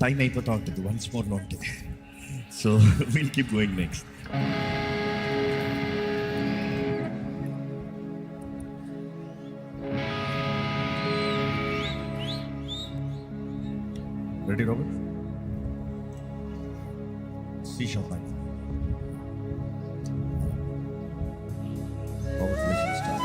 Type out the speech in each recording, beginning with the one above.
Time అయిపోతూ ఉంటుంది once more ఉంటే. So will keep going next. Ready Robert? C sharp Robert, let's start.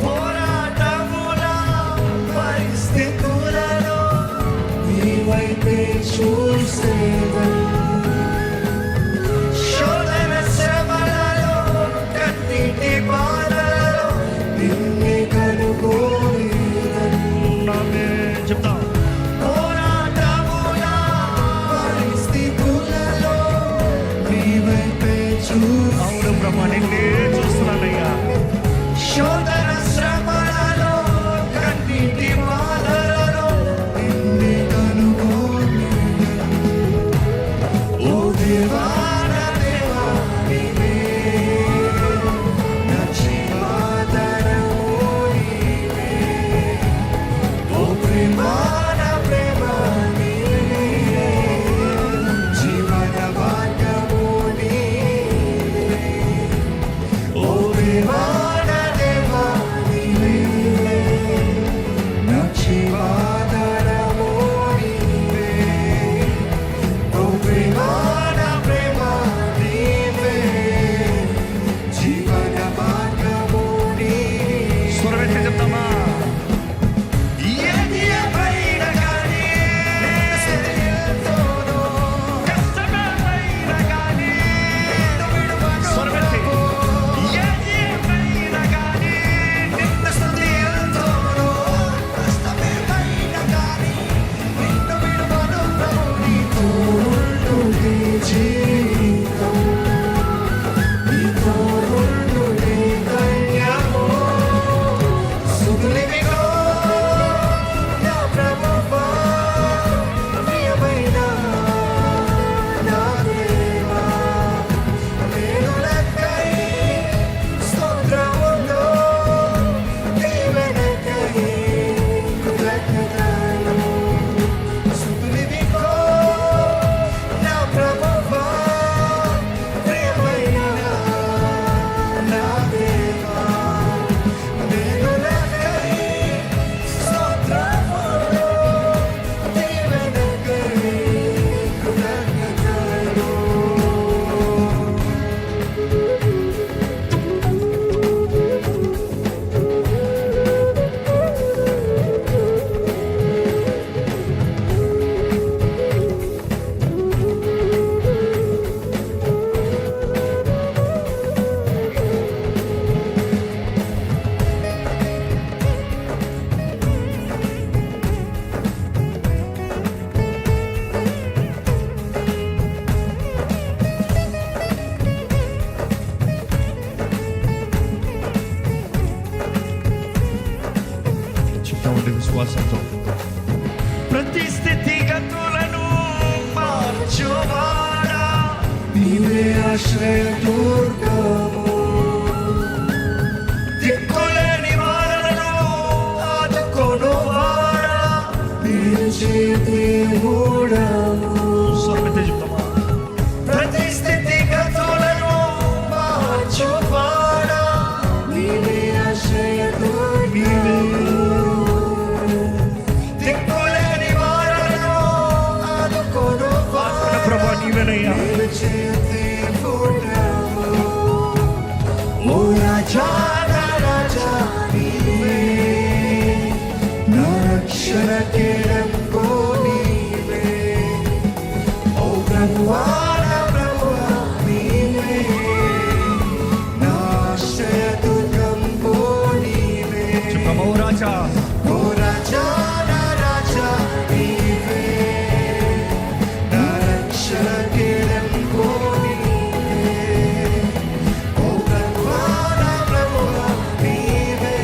పోరాటముల చూసేదను. శోధన శ్రమలలో కన్నీటి బాధలలో నిన్నే కనుగొనేదను. చెప్తాం. పోరాటముల పరిస్థితులలో నీ వైపే అవును ప్రభా, నిన్నే చూస్తున్నానయ్యా. శోధన శ్రమలలో కన్నీటి బాధలలో నిన్నే కనుగొనేదను. ఓ దేవా నా దేవా నీవే నా జీవాధారము నీవే. ఓ ప్రేమా నా ప్రేమ నీవే జీవన భాగ్యము నీవే. ఓ దేవా నా దేవా నీవే నా జీవాధారము నీవే. ఓ ప్రేమా నా ప్రేమ నీవే జీవన భాగ్యము నీవే. స్వరమెత్తి చెప్తామా? ఏది ఏమైనా గానీ స్తుతింతును. కష్టమేమైనా గానీ, నిన్ను విడువను స్వరమెత్తి. ఏది ఏమైనా గానీ నిన్ను స్తుతింతును. కష్టమేమైనా గానీ నిన్ను విడువను ప్రభు. నీ తోడుండునే జీవితం, నీ తోడుండునే ధన్యము. సుఖలివిగో నా ప్రభువా, ప్రియమైన నా దేవా. మేలులకై స్తోత్రములు, దీవెనకై కృతజ్ఞతలు. సుఖలివిగో నా ప్రభువా, ప్రియమైన నా దేవా. మేలులకై స్తోత్రములు, దీవెనకై కృతజ్ఞతలు. చెప్తామండి విశ్వాసంతో. ప్రతి స్థితిగతులను మార్చువాడా, నీవే ఆశ్రయదుర్గము. దిక్కులేని వారలను ఆదుకొనువాడా, నిలిచే దేవుడవు. స్వరమెత్తి చెప్తామా? ప్రతి స్థితిగతులను మార్చువాడా, నీవే ఆశ్రయదుర్గము. దిక్కులేని వారలను ఆదుకొనువాడా, ప్రభా నీవేనయ్యా. నిలిచే దేవుడవు. ఓ రాజా నా రాజా నీవే, నా రక్షణ కేడంబు నీవే. ఓ ప్రభువా నా ప్రభువా నీవే, నా ఆశ్రయదుర్గంబు నీవే. చెప్తామా? ఓ రాజా, ఓ రాజా నా రాజా నీవే, నా రక్షణ కేడంబు నీవే. ఓ ప్రభువా నా ప్రభువా నీవే,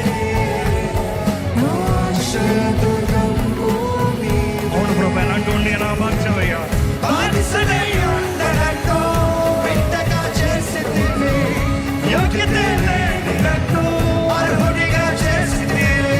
నా ఆశ్రయదుర్గంబు నీవే. అవును ప్రభా, ఎలాంటి ఉండి ఎలా మార్చావయ్యా. బానిసనై ఉండనట్టు వింతగా చేసితివి, యోగ్యత లేని నన్ను అర్హుడిగా చేసితివి.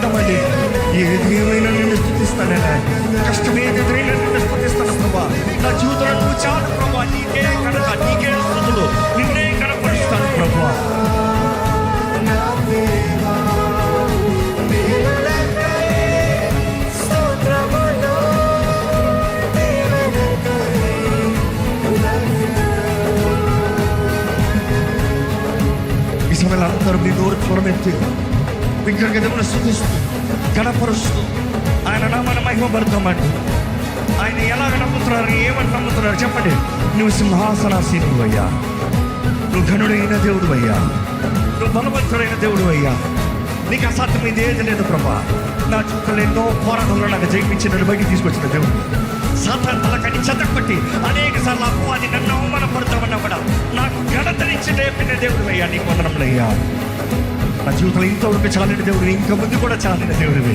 చెప్తామండి. ఏది ఏమైనా నిన్ను స్తుతిస్తానైనా, కష్టం ఏది ఎదురైనా నిన్ను స్తుతిస్తాను ప్రభా. నా జీవితంలో నువ్వు చాలు ప్రభా. నీకే కనుక నీకే స్తుతులు, నిన్నే కనపరుస్తాను ప్రభా. నా దేవా నీవెనకై స్తోత్రములు నీవెనకై ఈ సమయంలో అందరూ మీ నోరు స్వరమెత్తి విగ్రహమును స్తుతిస్తూ కనపరుస్తూ ఆయన నామాన్ని మహిమపడతామండి. ఆయన ఎలాగ నమ్ముతున్నారు, ఏమని నమ్ముతున్నారు చెప్పండి. నువ్వు సింహాసనాసీనుడు అయ్యా, నువ్వు ఘనుడైన దేవుడు అయ్యా, నువ్వు బలవంతుడైన దేవుడు అయ్యా, నీకు అసాధ్యమైంది ఏది లేదు ప్రభా. నా చుట్టూ ఎన్నో పోరాటంలో నాకు జయించినట్టు బయటికి తీసుకొచ్చిన దేవుడు. సాతాను తలకని చెత్తపట్టి అనేక సార్లు అపవాది నన్ను అవమానపడతామన్నా కూడా నాకు ఘనతనిచ్చి రేపిన దేవుడు అయ్యా, నీకు వందనములయ్యా. నా జీవితంలో ఇంతవరకు చాలిన దేవుడు, ఇంకా ముందు కూడా చాలిన దేవుడివి.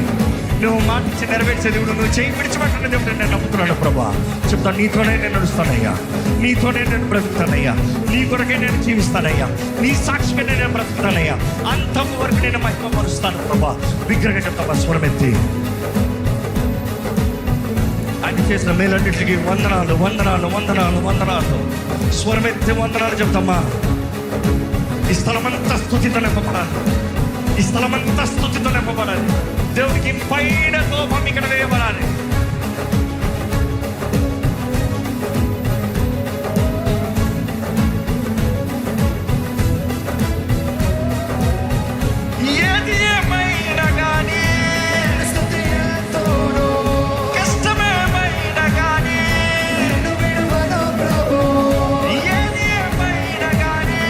నువ్వు మాటించి నెరవేర్చే దేవుడు, నువ్వు చేయి విడిచిపెట్టిన దేవుడు నేను నమ్ముతున్నాను ప్రభా. చెప్తాను, నీతోనే నేను నడుస్తానయ్యా, నీతోనే నేను బ్రతుకుతానయ్యా, నీ కొరకే నేను జీవిస్తానయ్యా, నీ సాక్షిగా నేను బ్రతుకుతానయ్యా, అంతం వరకు నేను మహిమపరుస్తాను ప్రభా. విగ్రహం చెప్తామా స్వరమెత్తి ఆయన చేసిన మేలన్నింటికి వందనాలు వందనాలు వందనాలు వందనాలు. స్వరమెత్తి వందనాలు చెప్తామా. ఈ స్థలమంతా స్తుతితో నింపబడాలి, ఈ స్థలమంతా స్తుతితో నింపబడాలి. దేవునికి పైన కోపం ఇక్కడ వేయబడాలి. ఏది ఏమైనా కానీ, కష్టమేమైనా కానీ, నిన్ను విడువను ప్రభు ఏది ఏమైనా కానీ,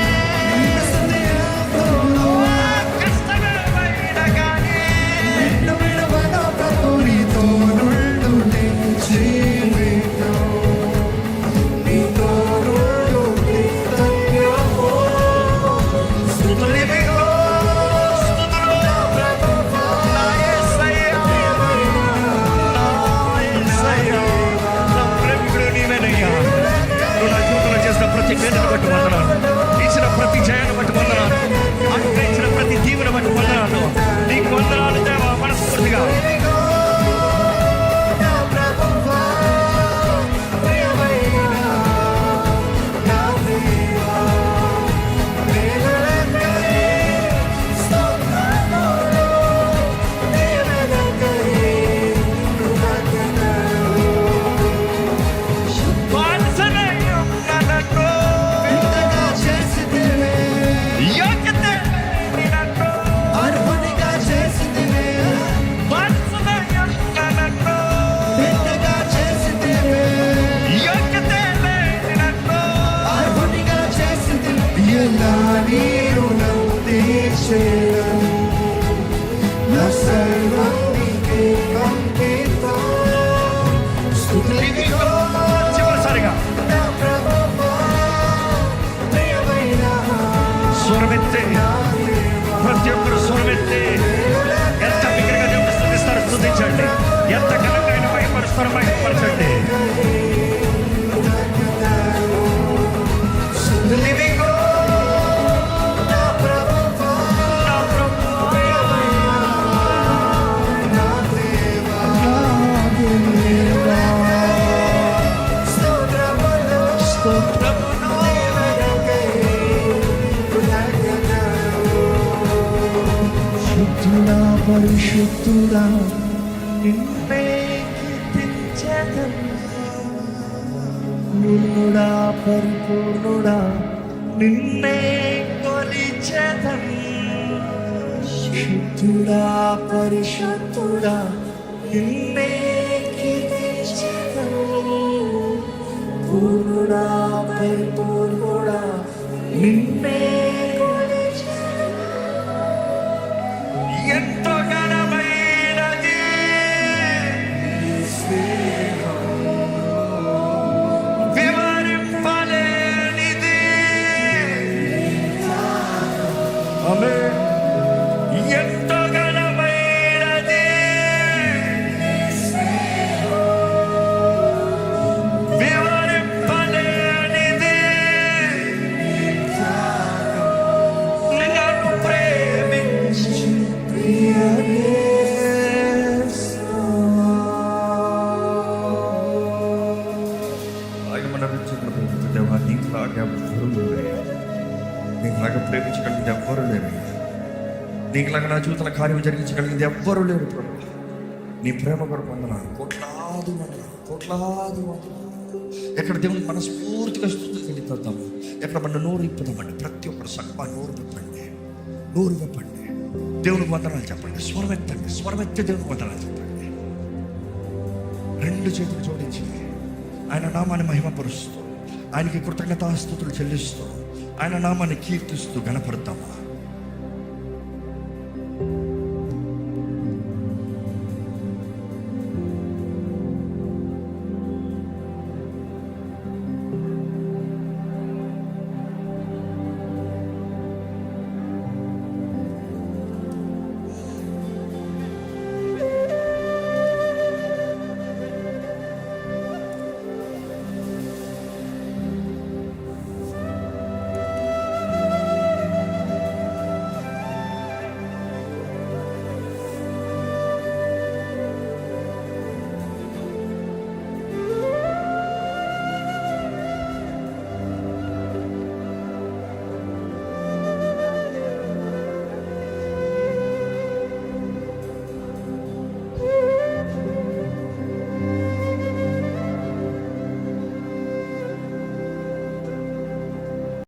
కష్టమేమైనా కానీ, నిన్ను విడువను ప్రభు నీతో నుండునే జీవితం నీతో నుండునే ధన్యము స్తుతులివిగో, స్తుతులు నా ప్రభువా నా యేసయ్యా, నా యేసయ్యా, నా ప్రేమికుడు నీవేనయ్యా. నువ్వు నా జీవితంలో చేసిన ప్రతి మేలును బట్టి వందనాలు, ఇచ్చిన ప్రతి జయాన్ని బట్టి వందనాలు, అనుగ్రహించిన ప్రతి దీవెన బట్టి వందనాలు. నీకు వందనాలు దేవా మనస్ఫూర్తిగా. నా ప్రభువా ప్రియమైన నా దేవా నీవెనకై స్తోత్రములు నీవెనకై కృతజ్ఞతలు వాత్సల్యమున్న నన్ను వింతగా చేసితివే యోగ్యత లేని నన్ను, అర్హునిగా చేసితివే వాత్సల్యమున్న నన్ను వింతగా చేసితివే యోగ్యత లేని నన్ను, అర్హునిగా చేసితివే ఎలా నీ రుణం తీర్చేదను నా సర్వం నీకే అంకితం స్తుతులివిగో చివరిసారిగా నా ప్రభువా ప్రియమైన స్వరమెత్తి, నా దేవా ప్రతి ఒక్కరు స్వరమెత్తి ఎంత బిగ్గరగా దేవుడు స్తుతిస్తారు స్తుతించండి, ఎంత ఘనంగా ఆయన మహిమపరుస్తారు మహిమపరచండి. స్తుతులివిగో నా ప్రభువా నా ప్రభువా, నా దేవా స్తోత్రములు స్తోత్రములు నీవెనకై కృతజ్ఞతలు శుద్ధుడా పరిశుద్ధుడా నిన్నే కీర్తించెదను, పూర్ణుడా పరిపూర్ణుడా నిన్నే కొలిచెదను, శుద్ధుడా పరిశుద్ధుడా నిన్నే కీర్తించెదను, పూర్ణుడా పరిపూర్ణుడా నిన్నే ఎంతో ఘనమైనది వివరింపలేనిది. ఆమేన్. ఎంతో ఘనమైనది వివరింపలేనిది. నన్ను ప్రేమించి ప్రియమే నీకులాగా నా జీవితంలో కార్యం జరిగించగలిగింది ఎవ్వరూ లేరు ప్రభు. నీ ప్రేమ కొరకు వందనాలు, కోట్లాది వందనాలు, కోట్లాది వందనాలు. ఎక్కడ దేవుని మనస్ఫూర్తిగా స్తుతులు చెల్లిద్దాము, ఎక్కడ మన నోరు ఇప్పుదామండి. ప్రతి ఒక్కరు సగమా నోరు విప్పండి, నోరు విప్పండి. దేవునికి వందనాలు చెప్పండి, స్వరమెత్తండి, స్వరమెత్తి దేవునికి వందనాలు చెప్పండి. రెండు చేతులు జోడించి ఆయన నామాన్ని మహిమపరుస్తూ, ఆయనకి కృతజ్ఞతాస్తుతులు చెల్లిస్తూ, ఆయన నామాన్ని కీర్తిస్తూ గణపడతామా.